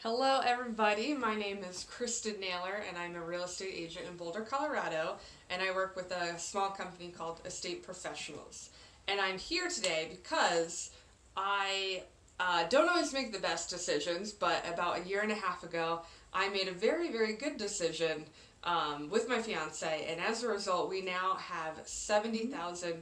Hello everybody, my name is Kristen Naylor and I'm a real estate agent in Boulder, Colorado, and I work with a small company called Estate Professionals. And I'm here today because I don't always make the best decisions, but about a year and a half ago I made a very, very good decision with my fiance, and as a result we now have $70,000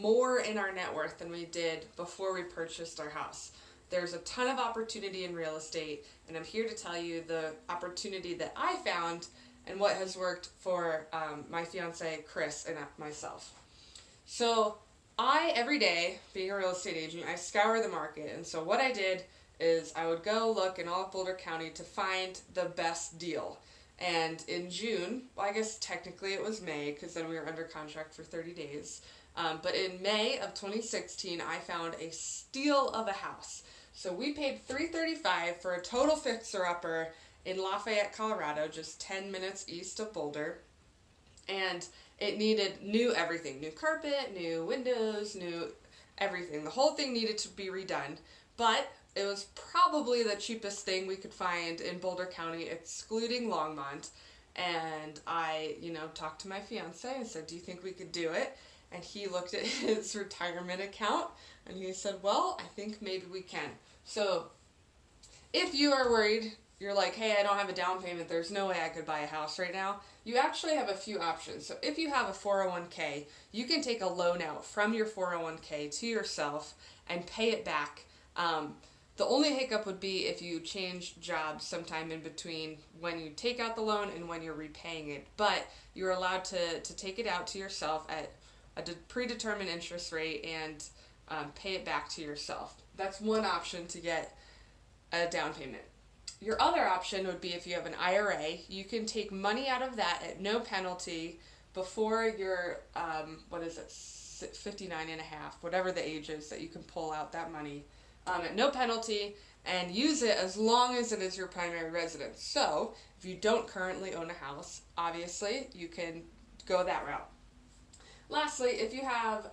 more in our net worth than we did before we purchased our house. There's a ton of opportunity in real estate, and I'm here to tell you the opportunity that I found and what has worked for my fiance Chris and myself. So every day, being a real estate agent, I scour the market, and so what I did is I would go look in all of Boulder County to find the best deal. And in June, well, I guess technically it was May because then we were under contract for 30 days. But in May of 2016, I found a steal of a house. So we paid $335 for a total fixer-upper in Lafayette, Colorado, just 10 minutes east of Boulder. And it needed new everything, new carpet, new windows, new everything. The whole thing needed to be redone. But it was probably the cheapest thing we could find in Boulder County, excluding Longmont. And I, talked to my fiance and said, do you think we could do it? And he looked at his retirement account and he said, well, I think maybe we can. So if you are worried, you're like, hey, I don't have a down payment, there's no way I could buy a house right now, you actually have a few options. So if you have a 401k, you can take a loan out from your 401k to yourself and pay it back. The only hiccup would be if you change jobs sometime in between when you take out the loan and when you're repaying it. But you're allowed to take it out to yourself at a predetermined interest rate and pay it back to yourself. That's one option to get a down payment. Your other option would be if you have an IRA, you can take money out of that at no penalty before you're, 59 and a half, whatever the age is that you can pull out that money at no penalty and use it as long as it is your primary residence. So if you don't currently own a house, obviously you can go that route. Lastly, if you have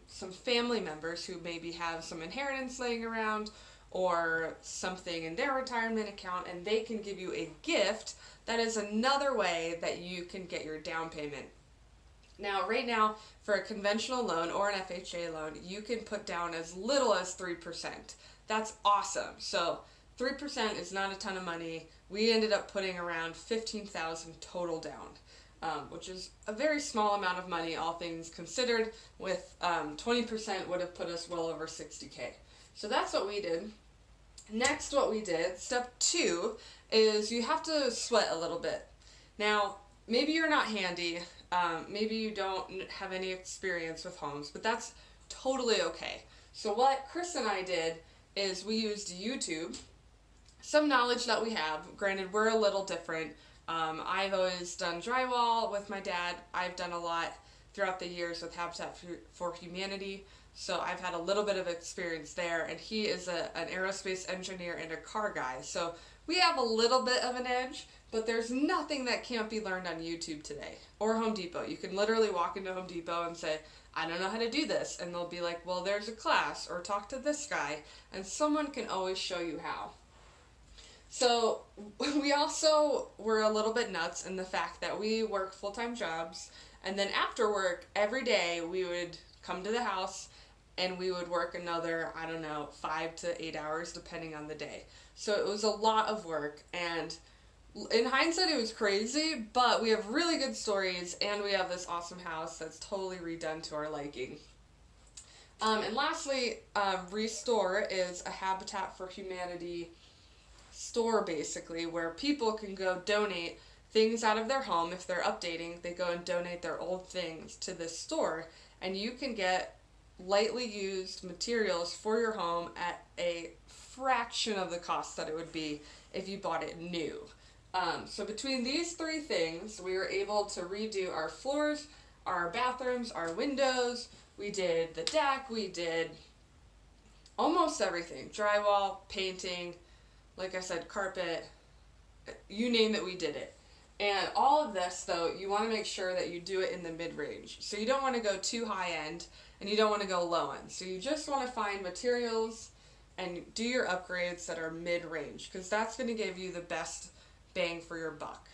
some family members who maybe have some inheritance laying around or something in their retirement account and they can give you a gift, that is another way that you can get your down payment. Now, right now, for a conventional loan or an FHA loan, you can put down as little as 3%. That's awesome. So 3% is not a ton of money. We ended up putting around $15,000 total down. Which is a very small amount of money, all things considered. With 20% would have put us well over $60K. So that's what we did. Next, what we did, step 2, is you have to sweat a little bit. Now, maybe you're not handy, maybe you don't have any experience with homes, but that's totally okay. So what Chris and I did is we used YouTube, some knowledge that we have. Granted, we're a little different. I've always done drywall with my dad. I've done a lot throughout the years with Habitat for Humanity, so I've had a little bit of experience there, and he is an aerospace engineer and a car guy, so we have a little bit of an edge, but there's nothing that can't be learned on YouTube today, or Home Depot. You can literally walk into Home Depot and say, I don't know how to do this, and they'll be like, well, there's a class, or talk to this guy, and someone can always show you how. So we also were a little bit nuts in the fact that we work full-time jobs, and then after work, every day we would come to the house and we would work another, 5 to 8 hours depending on the day. So it was a lot of work, and in hindsight it was crazy, but we have really good stories and we have this awesome house that's totally redone to our liking. And lastly, Restore is a Habitat for Humanity store, basically, where people can go donate things out of their home. If they're updating, they go and donate their old things to this store, and you can get lightly used materials for your home at a fraction of the cost that it would be if you bought it new. So between these 3 things, we were able to redo our floors, our bathrooms, our windows. We did the deck, we did almost everything. Drywall, painting, like I said, carpet, you name it, we did it. And all of this, though, you want to make sure that you do it in the mid-range. So you don't want to go too high-end, and you don't want to go low-end. So you just want to find materials and do your upgrades that are mid-range, because that's going to give you the best bang for your buck.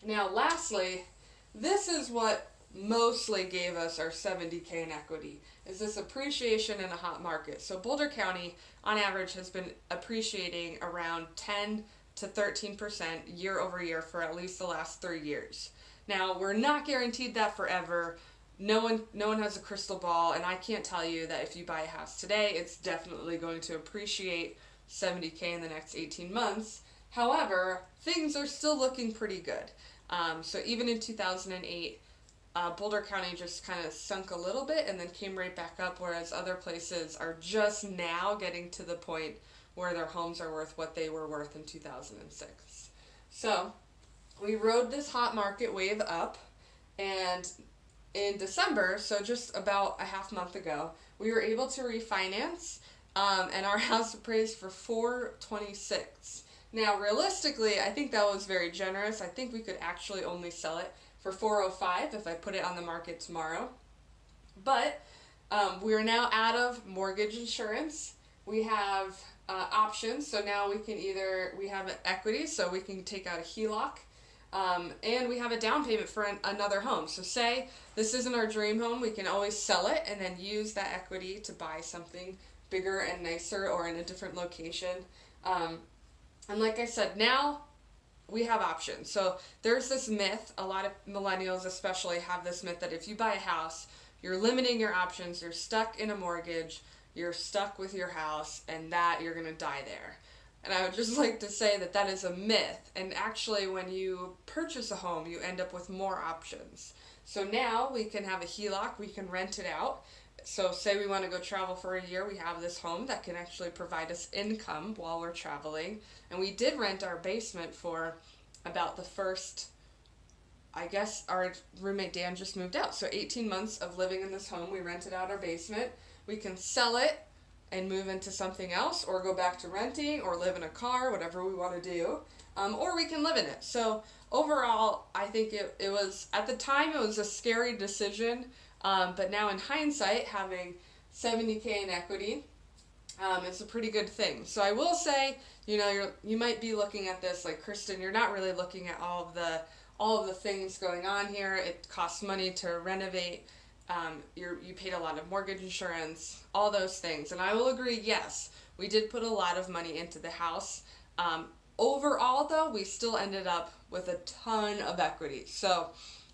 Now, lastly, this is what mostly gave us our 70K in equity, is this appreciation in a hot market. So Boulder County, on average, has been appreciating around 10 to 13% year over year for at least the last 3 years. Now, we're not guaranteed that forever. No one has a crystal ball, and I can't tell you that if you buy a house today, it's definitely going to appreciate 70K in the next 18 months. However, things are still looking pretty good. So even in 2008, Boulder County just kind of sunk a little bit and then came right back up, whereas other places are just now getting to the point where their homes are worth what they were worth in 2006. So we rode this hot market wave up, and in December, so just about a half month ago, we were able to refinance, and our house appraised for $426. Now, realistically, I think that was very generous. I think we could actually only sell it for $405 if I put it on the market tomorrow. But we are now out of mortgage insurance. We have options, so now we have an equity, so we can take out a HELOC. And we have a down payment for another home. So say this isn't our dream home, we can always sell it and then use that equity to buy something bigger and nicer or in a different location. And like I said, now we have options. So there's this myth, a lot of millennials especially have this myth that if you buy a house, you're limiting your options, you're stuck in a mortgage, you're stuck with your house, and that you're going to die there. And I would just like to say that that is a myth. And actually, when you purchase a home, you end up with more options. So now we can have a HELOC, we can rent it out. So say we want to go travel for a year, we have this home that can actually provide us income while we're traveling. And we did rent our basement for about the first, I guess our roommate Dan just moved out. So 18 months of living in this home, we rented out our basement. We can sell it and move into something else, or go back to renting, or live in a car, whatever we want to do, or we can live in it. So overall, I think it was, at the time, it was a scary decision, but now in hindsight, having 70K in equity is a pretty good thing. So I will say, you might be looking at this like, Kristen, you're not really looking at all of the things going on here. It costs money to renovate. You paid a lot of mortgage insurance, all those things. And I will agree, yes, we did put a lot of money into the house. Overall, though, we still ended up with a ton of equity. So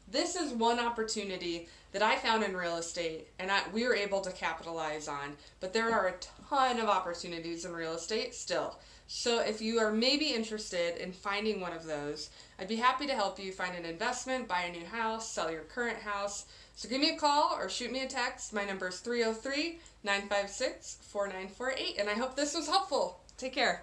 this is one opportunity that I found in real estate, and we were able to capitalize on. But there are a ton of opportunities in real estate still. So if you are maybe interested in finding one of those, I'd be happy to help you find an investment, buy a new house, sell your current house. So give me a call or shoot me a text. My number is 303-956-4948, and I hope this was helpful. Take care.